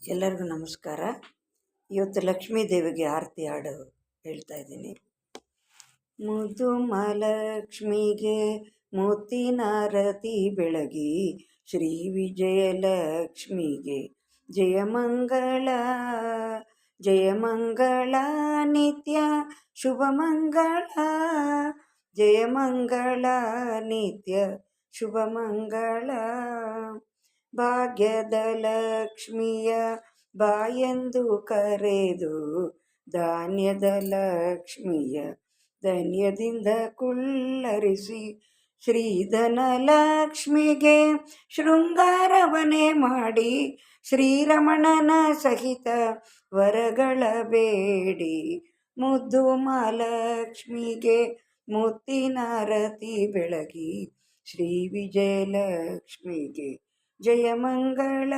ಎಲ್ಲರಿಗೂ ನಮಸ್ಕಾರ. ಇವತ್ತು ಲಕ್ಷ್ಮೀ ದೇವಿಗೆ ಆರತಿ ಹಾಡು ಹೇಳ್ತಾ ಇದ್ದೀನಿ. ಮುದ್ದು ಮಹಾಲಕ್ಷ್ಮಿಗೆ ಮುತ್ತಿನಾರತಿ ಬೆಳಗಿ, ಶ್ರೀ ವಿಜಯಲಕ್ಷ್ಮಿಗೆ ಜಯಮಂಗಳ ಜಯಮಂಗಳ, ನಿತ್ಯ ಶುಭಮಂಗಳ, ಜಯಮಂಗಳ ನಿತ್ಯ ಶುಭಮಂಗಳ. ಭಾಗ್ಯದ ಲಕ್ಷ್ಮಿಯ ಬಾಯೆಂದು ಕರೆದು, ಧಾನ್ಯದ ಲಕ್ಷ್ಮಿಯ ಧನ್ಯದಿಂದ ಕುಳ್ಳರಿಸಿ, ಶ್ರೀಧನ ಲಕ್ಷ್ಮಿಗೆ ಶೃಂಗಾರವನೇ ಮಾಡಿ, ಶ್ರೀರಮಣನ ಸಹಿತ ವರಗಳ ಬೇಡಿ. ಮುದ್ದು ಮಹಾಲಕ್ಷ್ಮಿಗೆ ಮುತ್ತಿನಾರತಿ ಬೆಳಗಿ, ಶ್ರೀ ವಿಜಯಲಕ್ಷ್ಮಿಗೆ ಜಯಮಂಗಳ.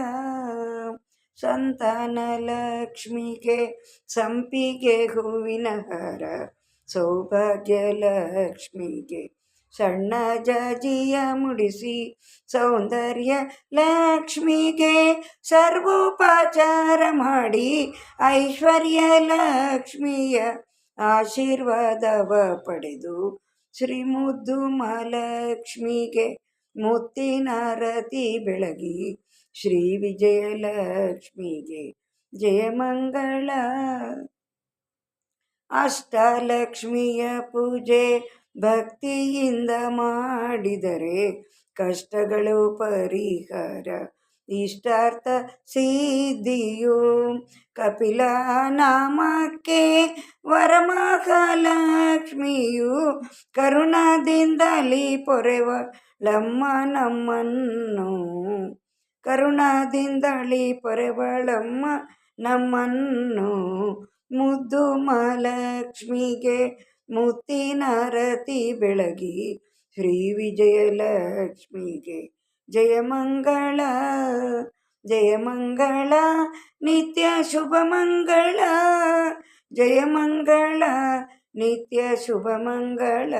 ಸಂತಾನ ಲಕ್ಷ್ಮಿಗೆ ಸಂಪಿಗೆ ಹೂವಿನ ಹಾರ, ಸೌಭಾಗ್ಯ ಲಕ್ಷ್ಮಿಗೆ ಸಣ್ಣ ಜಾಜಿಯ ಮುಡಿಸಿ, ಸೌಂದರ್ಯ ಲಕ್ಷ್ಮಿಗೆ ಸರ್ವೋಪಚಾರ ಮಾಡಿ, ಐಶ್ವರ್ಯ ಲಕ್ಷ್ಮಿಯ ಆಶೀರ್ವಾದವ ಪಡೆದು, ಶ್ರೀ ಮುದ್ದು ಮಹಾಲಕ್ಷ್ಮಿಗೆ ಮುತ್ತಿನಾರತಿ ಬೆಳಗಿ, ಶ್ರೀ ವಿಜಯಲಕ್ಷ್ಮಿಗೆ ಜಯಮಂಗಳ. ಅಷ್ಟಲಕ್ಷ್ಮಿಯ ಪೂಜೆ ಭಕ್ತಿಯಿಂದ ಮಾಡಿದರೆ, ಕಷ್ಟಗಳು ಪರಿಹಾರ, ಇಷ್ಟಾರ್ಥ ಸಿದ್ಧಿಯು. ಕಪಿಲ ನಾಮಕ್ಕೆ ವರಮಹಾಲಕ್ಷ್ಮಿಯು, ಕರುಣದಿಂದಲಿ ಪೊರೆವಳಮ್ಮ ನಮ್ಮನ್ನು, ಕರುಣದಿಂದಲಿ ಪೊರೆವಳಮ್ಮ ನಮ್ಮನ್ನು. ಮುದ್ದು ಮಹಾಲಕ್ಷ್ಮಿಗೆ ಮುತ್ತಿನಾರತಿ ಬೆಳಗಿ, ಶ್ರೀ ವಿಜಯಲಕ್ಷ್ಮಿಗೆ ಜಯಮಂಗಳ ಜಯಮಂಗಳ, ನಿತ್ಯ ಶುಭಮಂಗಳ, ಜಯಮಂಗಳ ನಿತ್ಯ ಶುಭಮಂಗಳ.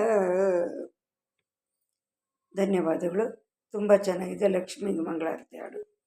ಧನ್ಯವಾದಗಳು. ತುಂಬ ಚೆನ್ನಾಗಿದೆ ಲಕ್ಷ್ಮಿಗೆ ಮಂಗಳಾರತಿ ಹಾಡು.